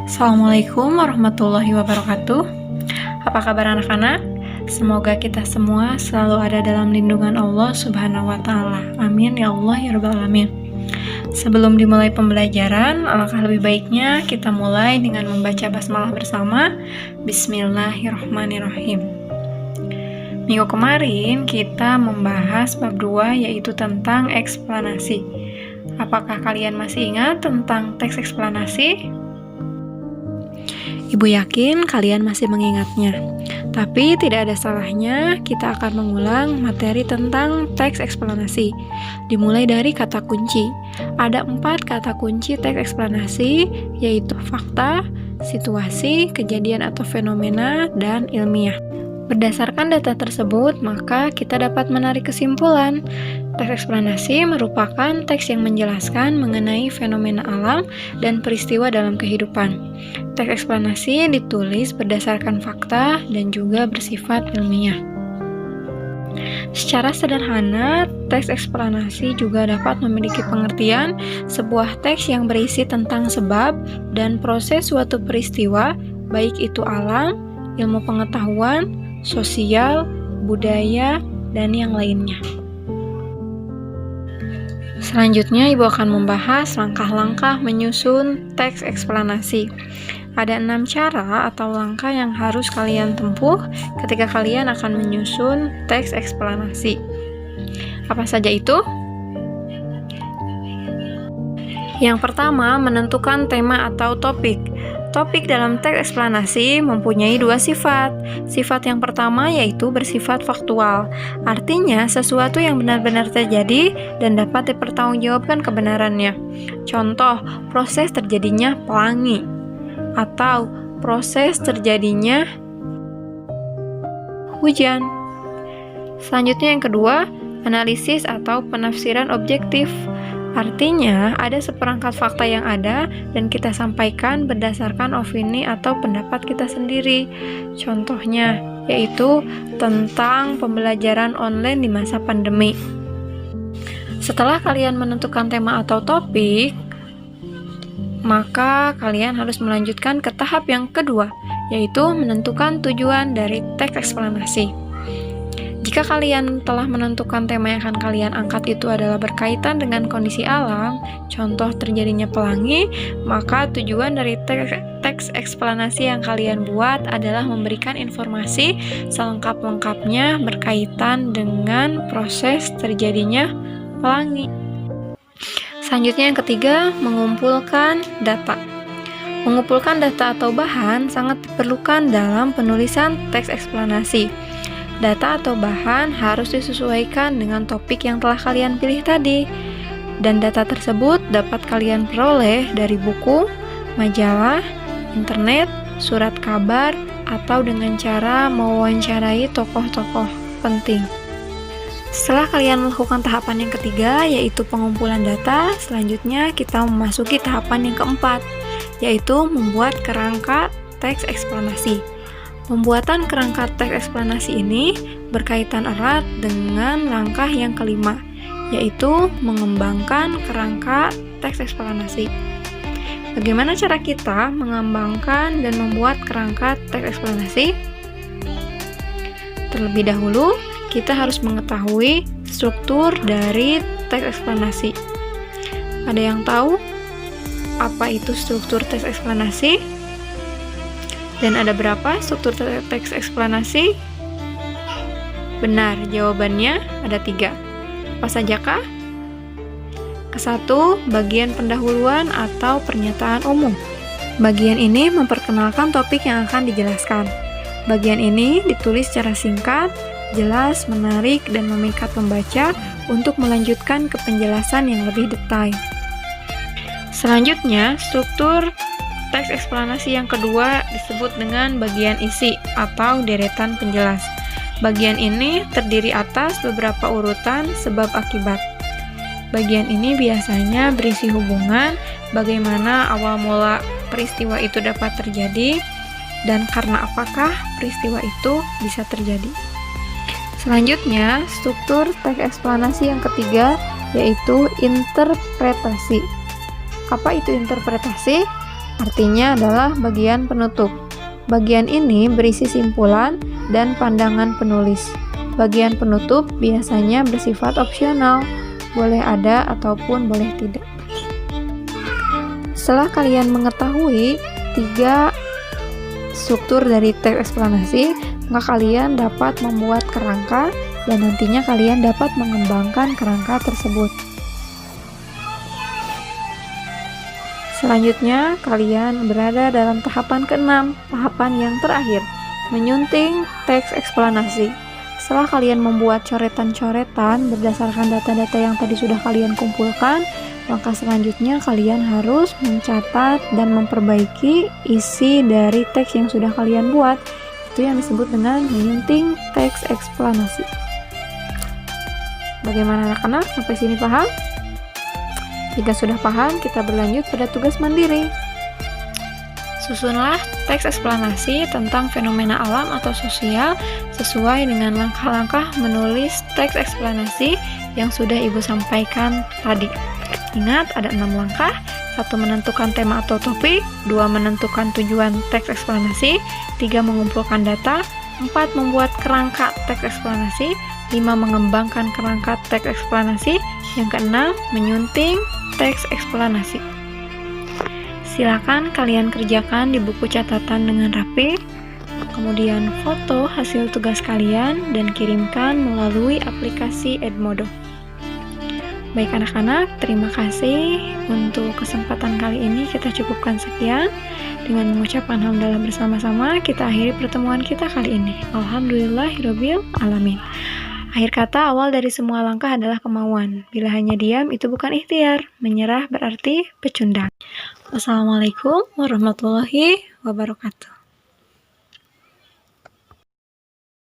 Assalamualaikum warahmatullahi wabarakatuh. Apa kabar anak-anak? Semoga kita semua selalu ada dalam lindungan Allah Subhanahu wa Ta'ala. Amin ya Allah ya Rabbal Alamin. Sebelum dimulai pembelajaran, alangkah lebih baiknya kita mulai dengan membaca basmalah bersama. Bismillahirrahmanirrahim. Minggu kemarin kita membahas bab 2, yaitu tentang eksplanasi. Apakah kalian masih ingat tentang teks eksplanasi? Ibu yakin kalian masih mengingatnya. Tapi tidak ada salahnya kita akan mengulang materi tentang teks eksplanasi. Dimulai dari kata kunci. Ada 4 kata kunci teks eksplanasi, yaitu fakta, situasi, kejadian atau fenomena, dan ilmiah. Berdasarkan data tersebut, maka kita dapat menarik kesimpulan. Teks eksplanasi merupakan teks yang menjelaskan mengenai fenomena alam dan peristiwa dalam kehidupan. Teks eksplanasi ditulis berdasarkan fakta dan juga bersifat ilmiah. Secara sederhana, teks eksplanasi juga dapat memiliki pengertian sebuah teks yang berisi tentang sebab dan proses suatu peristiwa, baik itu alam, ilmu pengetahuan, sosial, budaya, dan yang lainnya. Selanjutnya, Ibu akan membahas langkah-langkah menyusun teks eksplanasi. Ada 6 cara atau langkah yang harus kalian tempuh ketika kalian akan menyusun teks eksplanasi. Apa saja itu? Yang pertama, menentukan tema atau topik. Topik dalam teks eksplanasi mempunyai 2 sifat. Sifat yang pertama yaitu bersifat faktual, artinya sesuatu yang benar-benar terjadi dan dapat dipertanggungjawabkan kebenarannya. Contoh, proses terjadinya pelangi atau proses terjadinya hujan. Selanjutnya yang kedua, analisis atau penafsiran objektif. Artinya, ada seperangkat fakta yang ada dan kita sampaikan berdasarkan opini atau pendapat kita sendiri. Contohnya, yaitu tentang pembelajaran online di masa pandemi. Setelah kalian menentukan tema atau topik, maka kalian harus melanjutkan ke tahap yang kedua, yaitu menentukan tujuan dari teks eksplanasi. Jika kalian telah menentukan tema yang akan kalian angkat itu adalah berkaitan dengan kondisi alam, contoh terjadinya pelangi, maka tujuan dari teks eksplanasi yang kalian buat adalah memberikan informasi selengkap-lengkapnya berkaitan dengan proses terjadinya pelangi. Selanjutnya yang ketiga, mengumpulkan data. Mengumpulkan data atau bahan sangat diperlukan dalam penulisan teks eksplanasi. Data atau bahan harus disesuaikan dengan topik yang telah kalian pilih tadi. Dan data tersebut dapat kalian peroleh dari buku, majalah, internet, surat kabar, atau dengan cara mewawancarai tokoh-tokoh penting. Setelah kalian melakukan tahapan yang ketiga, yaitu pengumpulan data, selanjutnya kita memasuki tahapan yang keempat, yaitu membuat kerangka teks eksplanasi. Pembuatan kerangka teks eksplanasi ini berkaitan erat dengan langkah yang kelima, yaitu mengembangkan kerangka teks eksplanasi. Bagaimana cara kita mengembangkan dan membuat kerangka teks eksplanasi? Terlebih dahulu, kita harus mengetahui struktur dari teks eksplanasi. Ada yang tahu apa itu struktur teks eksplanasi? Dan ada berapa struktur teks eksplanasi? Benar, jawabannya ada 3. Apa sajakah? Ke-1, bagian pendahuluan atau pernyataan umum. Bagian ini memperkenalkan topik yang akan dijelaskan. Bagian ini ditulis secara singkat, jelas, menarik, dan memikat pembaca untuk melanjutkan ke penjelasan yang lebih detail. Selanjutnya, struktur teks eksplanasi yang kedua disebut dengan bagian isi atau deretan penjelas. Bagian ini terdiri atas beberapa urutan sebab akibat. Bagian ini biasanya berisi hubungan bagaimana awal mula peristiwa itu dapat terjadi dan karena apakah peristiwa itu bisa terjadi. Selanjutnya, struktur teks eksplanasi yang ketiga yaitu interpretasi. Apa itu interpretasi? artinya adalah bagian penutup. Bagian ini berisi simpulan dan pandangan penulis. Bagian penutup biasanya bersifat opsional, boleh ada ataupun boleh tidak. Setelah kalian mengetahui 3 struktur dari teks eksplanasi, maka kalian dapat membuat kerangka dan nantinya kalian dapat mengembangkan kerangka tersebut. Selanjutnya, kalian berada dalam tahapan ke-6, tahapan yang terakhir, menyunting teks eksplanasi. Setelah kalian membuat coretan-coretan berdasarkan data-data yang tadi sudah kalian kumpulkan, maka selanjutnya kalian harus mencatat dan memperbaiki isi dari teks yang sudah kalian buat. Itu yang disebut dengan menyunting teks eksplanasi. Bagaimana anak-anak? Sampai sini paham? Jika sudah paham, kita berlanjut pada tugas mandiri. Susunlah teks eksplanasi tentang fenomena alam atau sosial sesuai dengan langkah-langkah menulis teks eksplanasi yang sudah Ibu sampaikan tadi. Ingat, ada 6 langkah. 1. Menentukan tema atau topik. 2. Menentukan tujuan teks eksplanasi. 3. Mengumpulkan data. 4. Membuat kerangka teks eksplanasi. 5. Mengembangkan kerangka teks eksplanasi. Yang ke-6, menyunting teks eksplanasi. Silakan kalian kerjakan di buku catatan dengan rapi, kemudian foto hasil tugas kalian dan kirimkan melalui aplikasi Edmodo. Baik anak-anak, terima kasih untuk kesempatan kali ini. Kita cukupkan sekian. Dengan mengucapkan hamdalah bersama-sama, kita akhiri pertemuan kita kali ini. Alhamdulillahirabbil alamin. Akhir kata, awal dari semua langkah adalah kemauan. Bila hanya diam, itu bukan ikhtiar. Menyerah berarti pecundang. Wassalamualaikum warahmatullahi wabarakatuh.